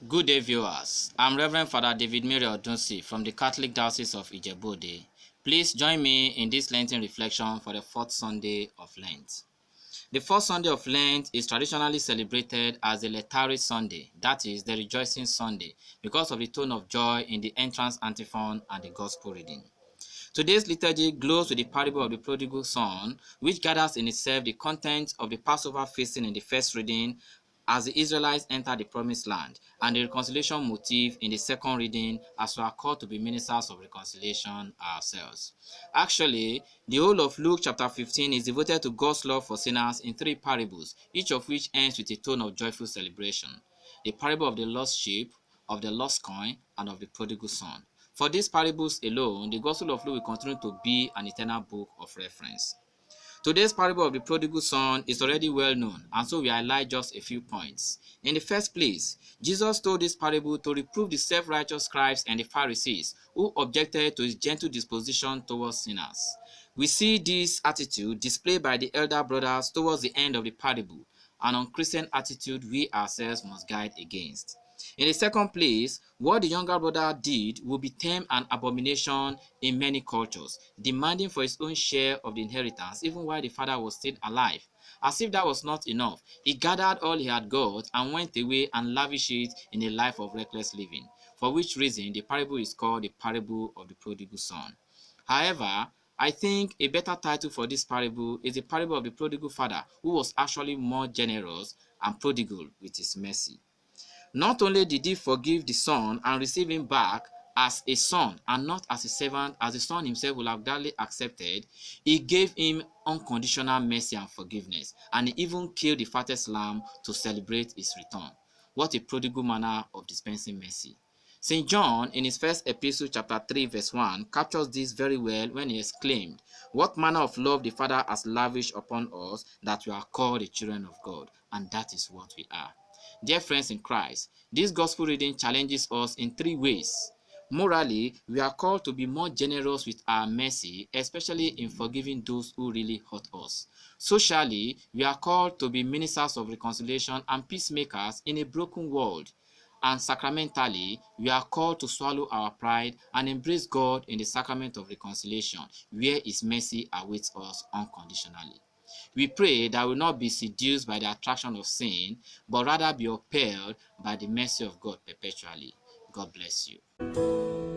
Good day, viewers. I'm Reverend Father David Mary Odunsi from the Catholic Diocese of Ijebu-Ode. Please join me in this Lenten reflection for the fourth Sunday of Lent. The fourth Sunday of Lent is traditionally celebrated as the Laetare Sunday, that is, the Rejoicing Sunday, because of the tone of joy in the entrance antiphon and the Gospel reading. Today's liturgy glows with the parable of the prodigal son, which gathers in itself the content of the Passover feasting in the first reading as the Israelites enter the promised land, and the reconciliation motif in the second reading as we are called to be ministers of reconciliation ourselves. Actually, the whole of Luke chapter 15 is devoted to God's love for sinners in three parables, each of which ends with a tone of joyful celebration. The parable of the lost sheep, of the lost coin, and of the prodigal son. For these parables alone, the Gospel of Luke will continue to be an eternal book of reference. Today's parable of the prodigal son is already well known, and so we highlight just a few points. In the first place, Jesus told this parable to reprove the self-righteous scribes and the Pharisees who objected to his gentle disposition towards sinners. We see this attitude displayed by the elder brothers towards the end of the parable, an unchristian attitude we ourselves must guard against. In the second place, what the younger brother did will be termed an abomination in many cultures, demanding for his own share of the inheritance even while the father was still alive. As if that was not enough, he gathered all he had got and went away and lavished it in a life of reckless living, for which reason the parable is called the parable of the prodigal son. However, I think a better title for this parable is the parable of the prodigal father, who was actually more generous and prodigal with his mercy. Not only did he forgive the son and receive him back as a son and not as a servant, as the son himself would have gladly accepted, he gave him unconditional mercy and forgiveness, and he even killed the fattest lamb to celebrate his return. What a prodigal manner of dispensing mercy. St. John, in his first epistle, chapter 3, verse 1, captures this very well when he exclaimed, "What manner of love the Father has lavished upon us, that we are called the children of God," and that is what we are. Dear friends in Christ, this gospel reading challenges us in three ways. Morally, we are called to be more generous with our mercy, especially in forgiving those who really hurt us. Socially, we are called to be ministers of reconciliation and peacemakers in a broken world. And sacramentally, we are called to swallow our pride and embrace God in the sacrament of reconciliation, where his mercy awaits us unconditionally. We pray that we will not be seduced by the attraction of sin, but rather be upheld by the mercy of God perpetually. God bless you.